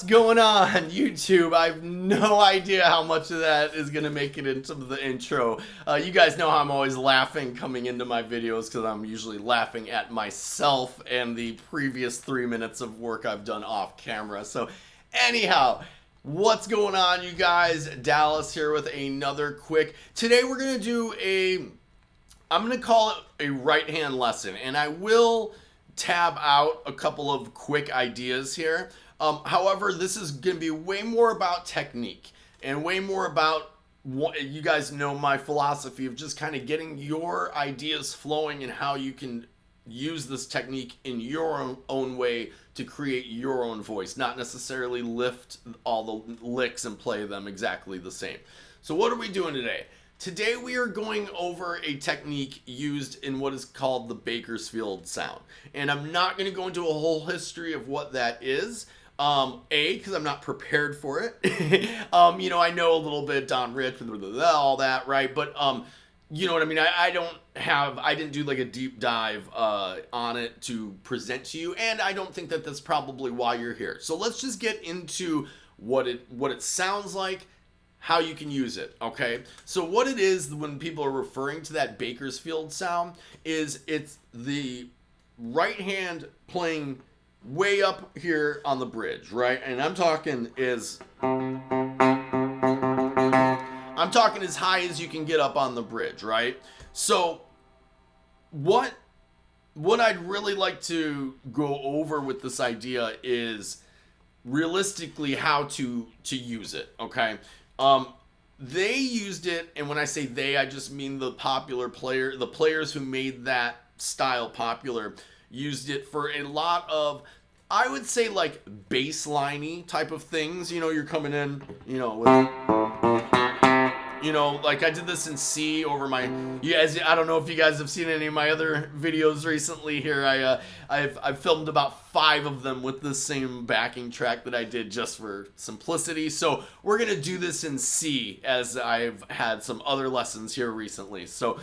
What's going on, YouTube? I have no idea how much of that is going to make it into the intro. You guys know how I'm always laughing coming into my videos because I'm usually laughing at myself and the previous 3 minutes of work I've done off camera. So anyhow, what's going on, you guys? Dallas here with another quick. Today we're going to do I'm going to call it a right hand lesson, and I will tab out a couple of quick ideas here. However, this is going to be way more about technique and way more about what you guys know my philosophy of just kind of getting your ideas flowing and how you can use this technique in your own way to create your own voice, not necessarily lift all the licks and play them exactly the same. So what are we doing today? Today we are going over a technique used in what is called the Bakersfield sound. And I'm not going to go into a whole history of what that is. Because I'm not prepared for it. I know a little bit, Don Rich, all that, right? But, you know what I mean? I didn't do like a deep dive on it to present to you. And I don't think that that's probably why you're here. So let's just get into what it sounds like, how you can use it, okay? So what it is when people are referring to that Bakersfield sound is it's the right hand playing way up here on the bridge, right? And I'm talking as high as you can get up on the bridge, right? So what I'd really like to go over with this idea is realistically how to use it, okay? They used it, and when I say they, I just mean the players who made that style popular used it for a lot of, I would say, like bass-liney type of things. You're coming in, with, like I did this in C over my, I don't know if you guys have seen any of my other videos recently here. I've filmed about 5 of them with the same backing track that I did just for simplicity. So we're going to do this in C as I've had some other lessons here recently. So,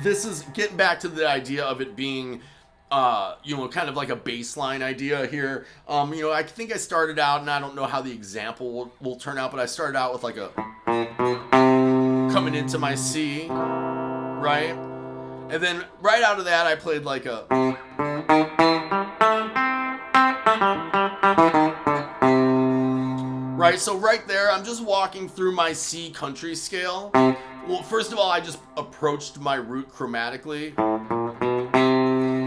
this is getting back to the idea of it being, kind of like a baseline idea here. I think I started out, and I don't know how the example will turn out, but I started out with like a coming into my C, right? And then right out of that, I played like a right. So right there, I'm just walking through my C country scale. Well, first of all, I just approached my root chromatically,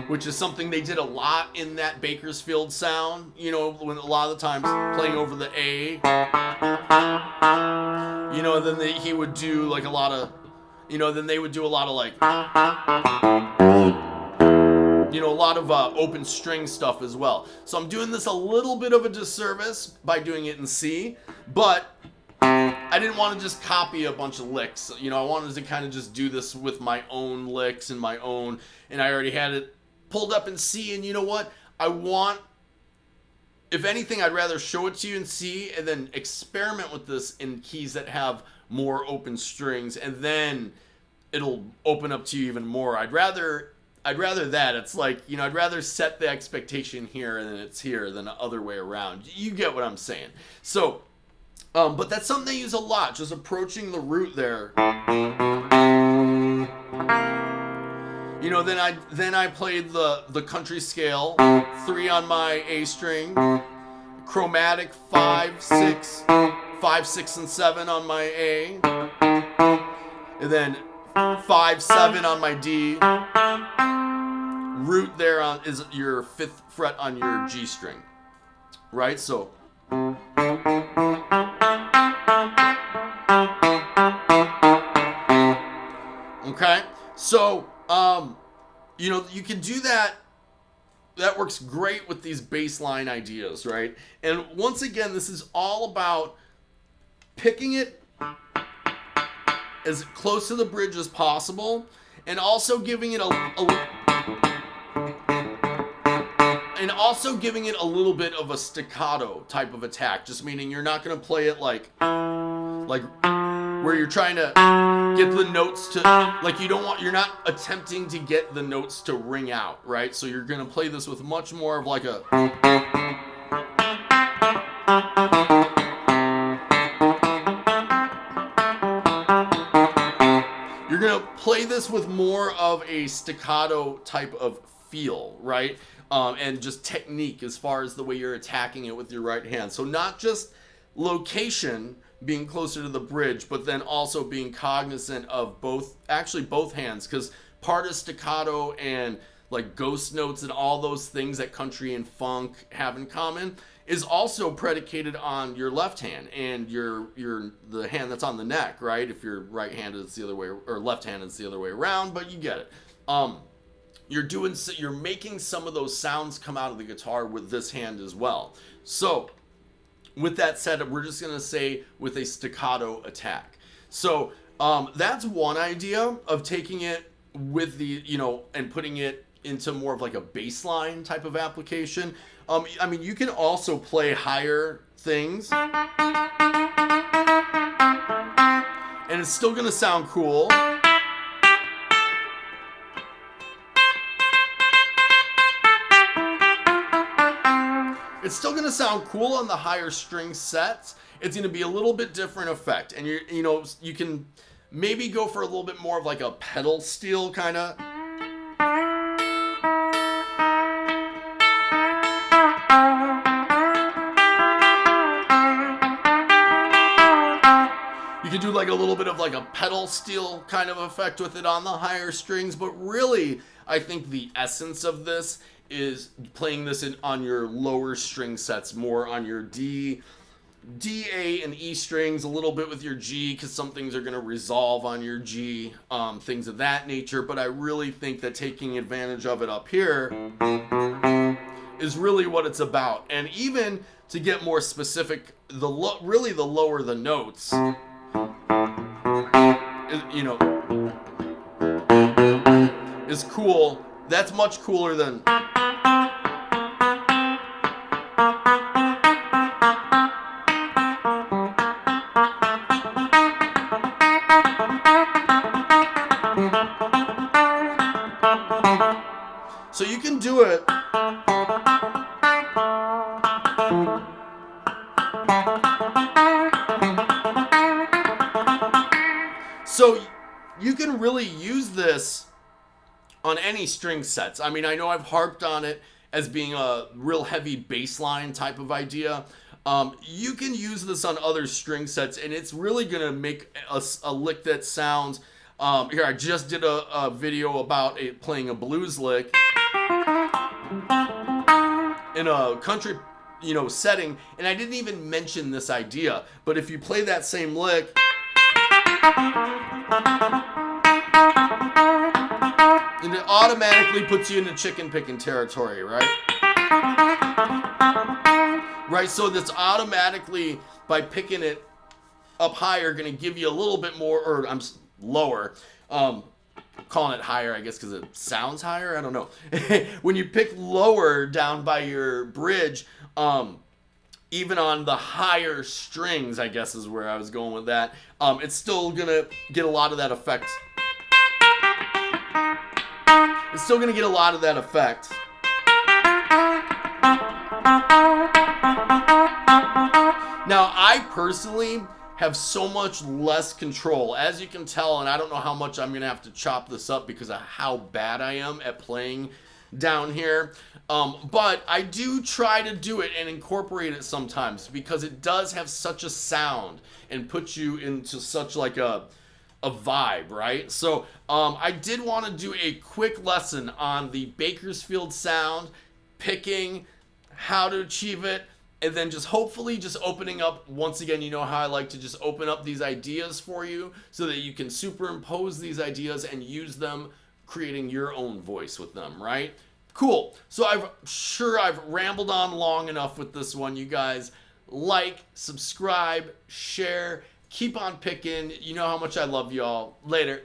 which is something they did a lot in that Bakersfield sound, when a lot of the times playing over the A, and then he would do like a lot of, then they would do a lot of like, a lot of open string stuff as well. So I'm doing this a little bit of a disservice by doing it in C, but I didn't want to just copy a bunch of licks. I wanted to kind of just do this with my own licks and my own, and I already had it pulled up in C, and you know what? If anything, I'd rather show it to you in C and then experiment with this in keys that have more open strings, and then it'll open up to you even more. I'd rather that. It's like, I'd rather set the expectation here and then it's here than the other way around. You get what I'm saying. So, but that's something they use a lot, just approaching the root there. Then I played the country scale, 3 on my A string, chromatic 5, 6, and 7 on my A, and then 5, 7 on my D. Root there is your 5th fret on your G string, right? So. Okay, so, you can do that. That works great with these baseline ideas, right? And once again, this is all about picking it as close to the bridge as possible, and also giving it a little bit of a staccato type of attack. Just meaning you're not going to play it like where you're trying to get the notes to, like, you're not attempting to get the notes to ring out, right? So you're going to play this with much more of like a You're going to play this with more of a staccato type of feel, right? And just technique as far as the way you're attacking it with your right hand. So not just location, being closer to the bridge, but then also being cognizant of both hands, because part of staccato and like ghost notes and all those things that country and funk have in common is also predicated on your left hand and the hand that's on the neck, right? If you're right-handed, it's the other way, or left-handed, it's the other way around, but you get it. You're making some of those sounds come out of the guitar with this hand as well. So with that said, we're just gonna say with a staccato attack. So that's one idea of taking it with the, and putting it into more of like a bass line type of application. I mean, you can also play higher things, and it's still gonna sound cool. It's still gonna sound cool on the higher string sets. It's gonna be a little bit different effect, and you can maybe go for a little bit more of like a pedal steel kind of. You can do like a little bit of like a pedal steel kind of effect with it on the higher strings, but really, I think the essence of this is playing this on your lower string sets, more on your D, A, and E strings, a little bit with your G, because some things are going to resolve on your G, things of that nature. But I really think that taking advantage of it up here is really what it's about. And even to get more specific, really the lower the notes, is cool. That's much cooler than. So you can do it. So you can really use this on any string sets. I mean, I know I've harped on it as being a real heavy bass line type of idea. You can use this on other string sets, and it's really going to make a lick that sounds... here, I just did a video about playing a blues lick in a country, setting, and I didn't even mention this idea. But if you play that same lick... and it automatically puts you into chicken picking territory, right? Right, so that's automatically, by picking it up higher, going to give you a little bit more, or I'm lower. Calling it higher, I guess, because it sounds higher. I don't know. When you pick lower down by your bridge, even on the higher strings, I guess is where I was going with that, it's still going to get a lot of that effect. It's still going to get a lot of that effect. Now, I personally have so much less control, as you can tell, and I don't know how much I'm going to have to chop this up because of how bad I am at playing down here. But I do try to do it and incorporate it sometimes because it does have such a sound and puts you into such like a vibe, right? So I did want to do a quick lesson on the Bakersfield sound, picking, how to achieve it, and then just hopefully just opening up, once again, you know how I like to just open up these ideas for you so that you can superimpose these ideas and use them, creating your own voice with them, right? Cool. So I've rambled on long enough with this one. You guys like, subscribe, share, keep on picking. You know how much I love y'all. Later.